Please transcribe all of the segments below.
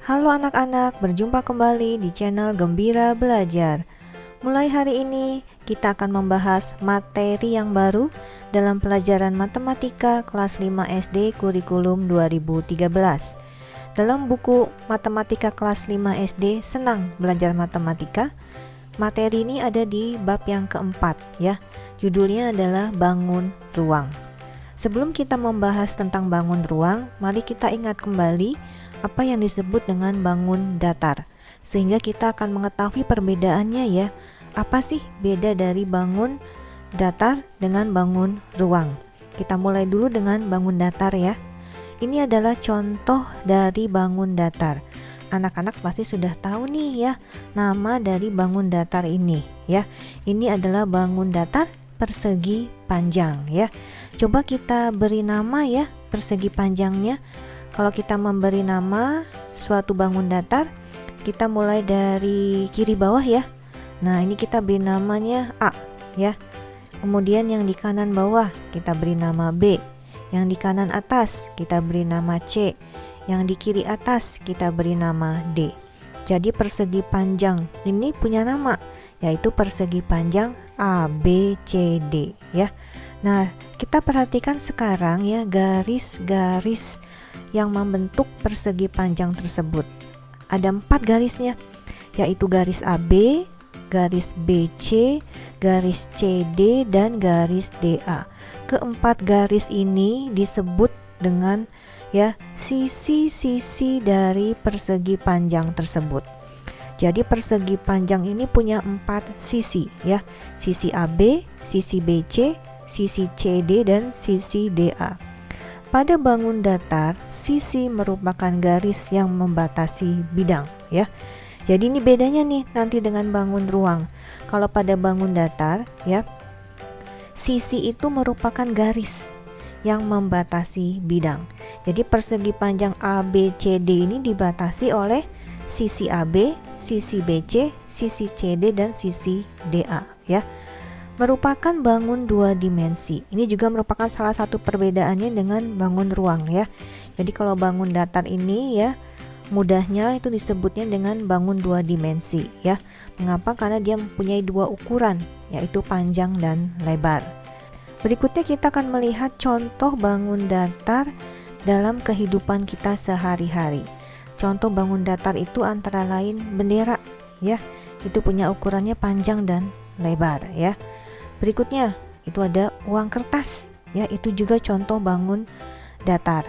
Halo anak-anak, berjumpa kembali di channel Gembira Belajar. Mulai hari ini, kita akan membahas materi yang baru dalam pelajaran matematika kelas 5 SD kurikulum 2013. Dalam buku Matematika kelas 5 SD Senang Belajar Matematika, materi ini ada di bab yang keempat ya. Judulnya adalah Bangun Ruang. Sebelum kita membahas tentang bangun ruang, mari kita ingat kembali apa yang disebut dengan bangun datar, sehingga kita akan mengetahui perbedaannya ya. Apa sih beda dari bangun datar dengan bangun ruang? Kita mulai dulu dengan bangun datar ya. Ini adalah contoh dari bangun datar. Anak-anak pasti sudah tahu nih ya nama dari bangun datar ini ya. Ini adalah bangun datar persegi panjang ya. Coba kita beri nama ya persegi panjangnya. Kalau kita memberi nama suatu bangun datar, kita mulai dari kiri bawah ya. Nah, ini kita beri namanya A ya. Kemudian yang di kanan bawah kita beri nama B. Yang di kanan atas kita beri nama C. Yang di kiri atas kita beri nama D. Jadi persegi panjang ini punya nama, yaitu persegi panjang ABCD ya. Nah, kita perhatikan sekarang ya garis-garis yang membentuk persegi panjang tersebut. Ada 4 garisnya, yaitu garis AB, garis BC, garis CD, dan garis DA. Keempat garis ini disebut dengan ya sisi-sisi dari persegi panjang tersebut. Jadi persegi panjang ini punya 4 sisi ya. Sisi AB, sisi BC, sisi CD, dan sisi DA. Pada bangun datar, sisi merupakan garis yang membatasi bidang ya. Jadi ini bedanya nih nanti dengan bangun ruang. Kalau pada bangun datar ya, sisi itu merupakan garis yang membatasi bidang. Jadi persegi panjang ABCD ini dibatasi oleh sisi AB, sisi BC, sisi CD, dan sisi DA ya. Merupakan bangun 2 dimensi. Ini juga merupakan salah satu perbedaannya dengan bangun ruang ya. Jadi kalau bangun datar ini ya, mudahnya itu disebutnya dengan bangun 2 dimensi ya. Mengapa? Karena dia mempunyai 2 ukuran, yaitu panjang dan lebar. Berikutnya kita akan melihat contoh bangun datar dalam kehidupan kita sehari-hari. Contoh bangun datar itu antara lain bendera ya. Itu punya ukurannya panjang dan lebar ya. Berikutnya itu ada uang kertas ya, itu juga contoh bangun datar.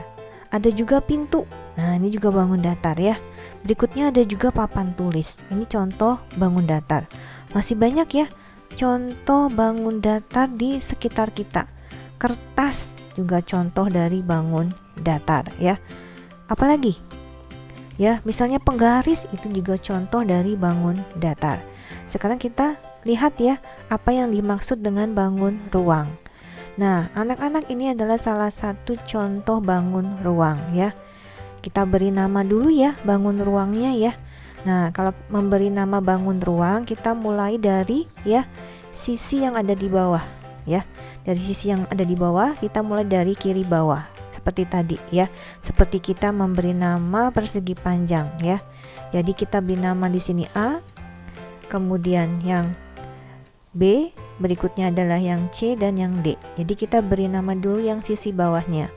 Ada juga pintu. Nah, ini juga bangun datar ya. Berikutnya ada juga papan tulis. Ini contoh bangun datar. Masih banyak ya contoh bangun datar di sekitar kita. Kertas juga contoh dari bangun datar ya. Apalagi? Ya, misalnya penggaris itu juga contoh dari bangun datar. Sekarang kita lihat ya apa yang dimaksud dengan bangun ruang. Nah, anak-anak, ini adalah salah satu contoh bangun ruang ya. Kita beri nama dulu ya bangun ruangnya ya. Nah, kalau memberi nama bangun ruang, kita mulai dari ya sisi yang ada di bawah ya. Dari sisi yang ada di bawah, kita mulai dari kiri bawah seperti tadi ya. Seperti kita memberi nama persegi panjang ya. Jadi kita beri nama di sini A, kemudian yang B, berikutnya adalah yang C dan yang D. Jadi kita beri nama dulu yang sisi bawahnya.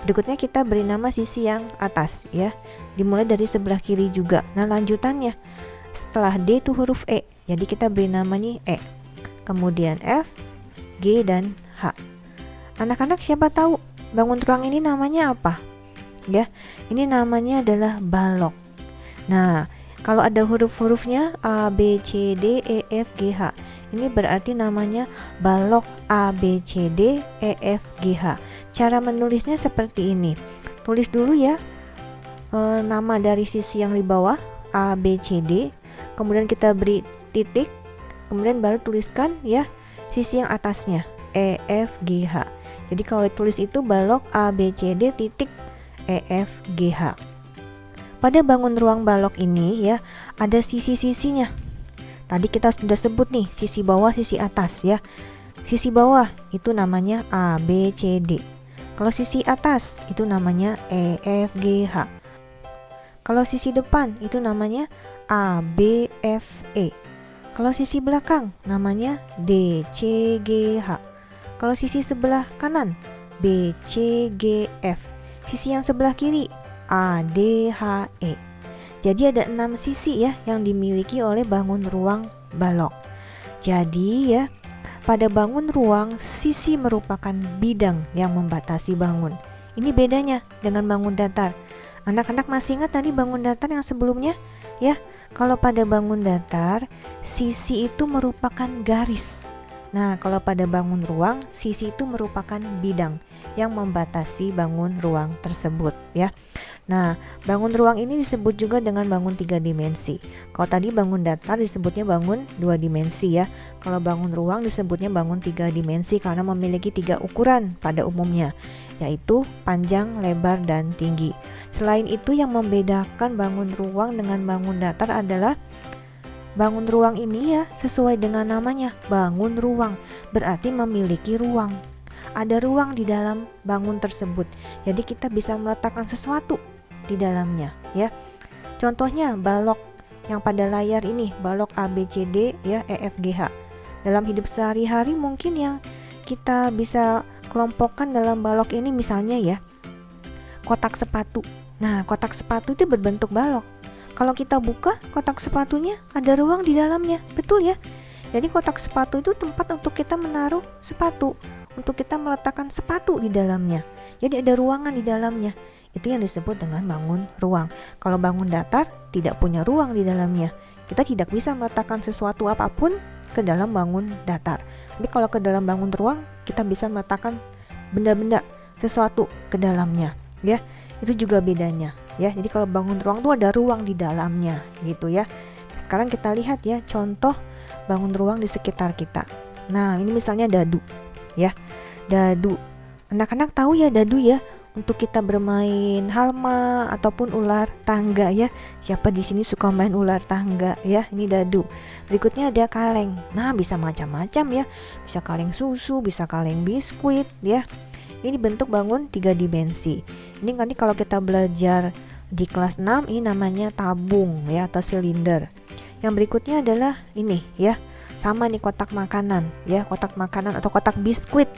Berikutnya kita beri nama sisi yang atas ya. Dimulai dari sebelah kiri juga. Nah, lanjutannya setelah D itu huruf E. Jadi kita beri namanya E. Kemudian F, G, dan H. Anak-anak, siapa tahu bangun ruang ini namanya apa? Ya, ini namanya adalah balok. Nah, kalau ada huruf-hurufnya A, B, C, D, E, F, G, H, ini berarti namanya balok A, B, C, D, E, F, G, H. Cara menulisnya seperti ini. Tulis dulu ya nama dari sisi yang di bawah A, B, C, D. Kemudian kita beri titik. Kemudian baru tuliskan ya sisi yang atasnya E, F, G, H. Jadi kalau ditulis itu balok A, B, C, D titik E, F, G, H. Pada bangun ruang balok ini ya ada sisi-sisinya. Tadi kita sudah sebut nih sisi bawah, sisi atas ya. Sisi bawah itu namanya A, B, C, D. Kalau sisi atas itu namanya E, F, G, H. Kalau sisi depan itu namanya ABFE. Kalau sisi belakang namanya DCGH. Kalau sisi sebelah kanan BCGF. Sisi yang sebelah kiri ADHE. Jadi ada 6 sisi ya yang dimiliki oleh bangun ruang balok. Jadi ya, pada bangun ruang sisi merupakan bidang yang membatasi bangun. Ini bedanya dengan bangun datar. Anak-anak masih ingat tadi bangun datar yang sebelumnya? Ya, kalau pada bangun datar, sisi itu merupakan garis. Nah, kalau pada bangun ruang, sisi itu merupakan bidang yang membatasi bangun ruang tersebut ya. Nah, bangun ruang ini disebut juga dengan bangun 3 dimensi. Kalau tadi bangun datar disebutnya bangun 2 dimensi ya. Kalau bangun ruang disebutnya bangun 3 dimensi karena memiliki 3 ukuran pada umumnya, yaitu panjang, lebar, dan tinggi. Selain itu yang membedakan bangun ruang dengan bangun datar adalah bangun ruang ini ya sesuai dengan namanya, bangun ruang, berarti memiliki ruang. Ada ruang di dalam bangun tersebut. Jadi kita bisa meletakkan sesuatu di dalamnya ya. Contohnya balok yang pada layar ini, balok ABCD ya, EFGH. Dalam hidup sehari-hari mungkin yang kita bisa kelompokkan dalam balok ini misalnya ya, kotak sepatu. Nah, kotak sepatu itu berbentuk balok. Kalau kita buka kotak sepatunya, ada ruang di dalamnya, betul ya? Jadi kotak sepatu itu tempat untuk kita menaruh sepatu, untuk kita meletakkan sepatu di dalamnya. Jadi ada ruangan di dalamnya. Itu yang disebut dengan bangun ruang. Kalau bangun datar tidak punya ruang di dalamnya. Kita tidak bisa meletakkan sesuatu apapun ke dalam bangun datar. Tapi kalau ke dalam bangun ruang, kita bisa meletakkan benda-benda, sesuatu ke dalamnya, ya. Itu juga bedanya, ya. Jadi kalau bangun ruang itu ada ruang di dalamnya, gitu ya. Sekarang kita lihat ya contoh bangun ruang di sekitar kita. Nah, ini misalnya dadu, ya. Dadu. Anak-anak tahu ya dadu ya, untuk kita bermain halma ataupun ular tangga ya. Siapa di sini suka main ular tangga ya? Ini dadu. Berikutnya ada kaleng. Nah, bisa macam-macam ya. Bisa kaleng susu, bisa kaleng biskuit ya. Ini bentuk bangun 3 dimensi. Ini nanti kalau kita belajar di kelas 6 ini namanya tabung ya atau silinder. Yang berikutnya adalah ini ya. Sama nih kotak makanan ya, kotak makanan atau kotak biskuit.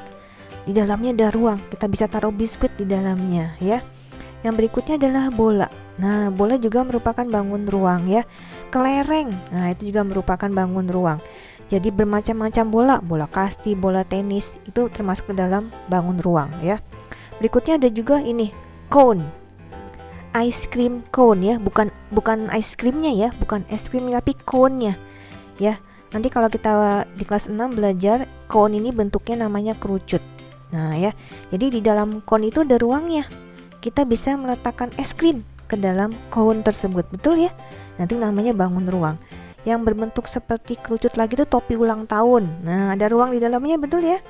Di dalamnya ada ruang, kita bisa taruh biskuit di dalamnya ya. Yang berikutnya adalah bola. Nah, bola juga merupakan bangun ruang ya. Kelereng, nah itu juga merupakan bangun ruang. Jadi bermacam-macam bola, bola kasti, bola tenis, itu termasuk ke dalam bangun ruang ya. Berikutnya ada juga ini, cone. Ice cream cone ya, bukan ice creamnya ya, bukan es krim tapi cone-nya ya. Nanti kalau kita di kelas 6 belajar, cone ini bentuknya namanya kerucut. Nah ya, jadi di dalam cone itu ada ruangnya. Kita bisa meletakkan es krim ke dalam cone tersebut, betul ya? Nanti namanya bangun ruang. Yang berbentuk seperti kerucut lagi itu topi ulang tahun. Nah, ada ruang di dalamnya, betul ya?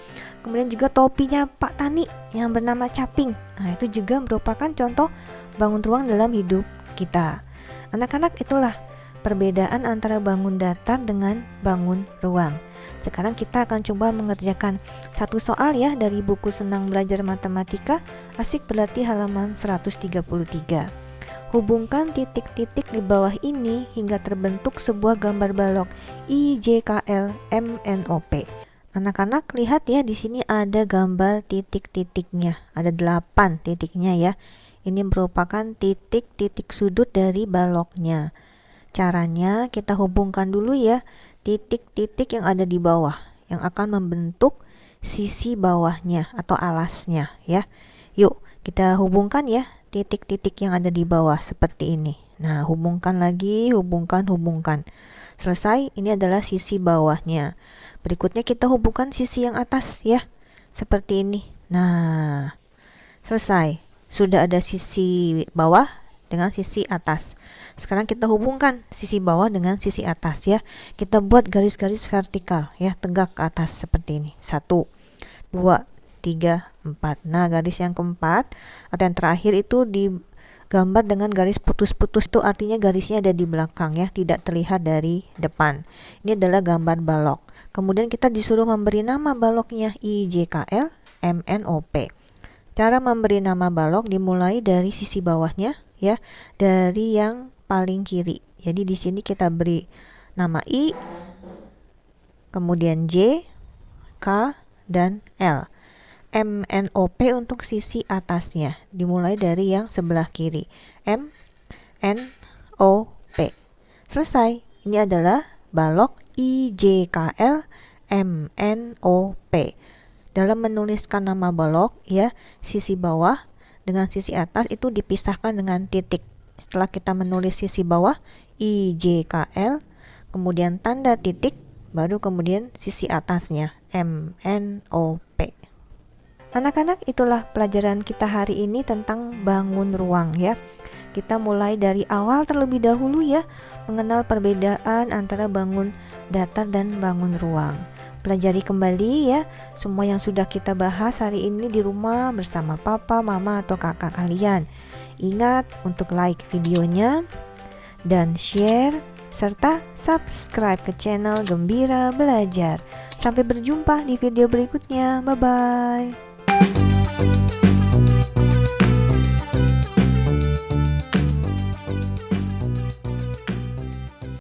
Kemudian juga topinya Pak Tani yang bernama caping. Nah, itu juga merupakan contoh bangun ruang dalam hidup kita. Anak-anak, itulah perbedaan antara bangun datar dengan bangun ruang. Sekarang kita akan coba mengerjakan satu soal ya dari buku Senang Belajar Matematika, Asik Berlatih halaman 133. Hubungkan titik-titik di bawah ini hingga terbentuk sebuah gambar balok IJKL-MNOP. Anak-anak lihat ya, di sini ada gambar titik-titiknya. Ada 8 titiknya ya. Ini merupakan titik-titik sudut dari baloknya. Caranya kita hubungkan dulu ya titik-titik yang ada di bawah yang akan membentuk sisi bawahnya atau alasnya ya. Yuk kita hubungkan ya titik-titik yang ada di bawah seperti ini. Nah, hubungkan lagi, hubungkan. Selesai, ini adalah sisi bawahnya. Berikutnya kita hubungkan sisi yang atas ya, seperti ini. Nah, selesai. Sudah ada sisi bawah dengan sisi atas. Sekarang kita hubungkan sisi bawah dengan sisi atas ya. Kita buat garis-garis vertikal ya, tegak ke atas seperti ini. 1, 2, 3, 4. Nah, garis yang keempat atau yang terakhir itu digambar dengan garis putus-putus, itu artinya garisnya ada di belakang ya, tidak terlihat dari depan. Ini adalah gambar balok. Kemudian kita disuruh memberi nama baloknya IJKL MNOP. Cara memberi nama balok dimulai dari sisi bawahnya ya dari yang paling kiri. Jadi di sini kita beri nama I, kemudian J, K, dan L. M, N, O, P untuk sisi atasnya, dimulai dari yang sebelah kiri. M, N, O, P. Selesai. Ini adalah balok I, J, K, L, M, N, O, P. Dalam menuliskan nama balok, ya, sisi bawah dengan sisi atas itu dipisahkan dengan titik. Setelah kita menulis sisi bawah I, J, K, L, kemudian tanda titik, baru kemudian sisi atasnya M, N, O, P. Anak-anak, itulah pelajaran kita hari ini tentang bangun ruang, ya. Kita mulai dari awal terlebih dahulu, ya, mengenal perbedaan antara bangun datar dan bangun ruang. Pelajari kembali, ya, semua yang sudah kita bahas hari ini di rumah bersama papa, mama, atau kakak kalian. Ingat untuk like videonya dan share serta subscribe ke channel Gembira Belajar. Sampai berjumpa di video berikutnya. Bye-bye.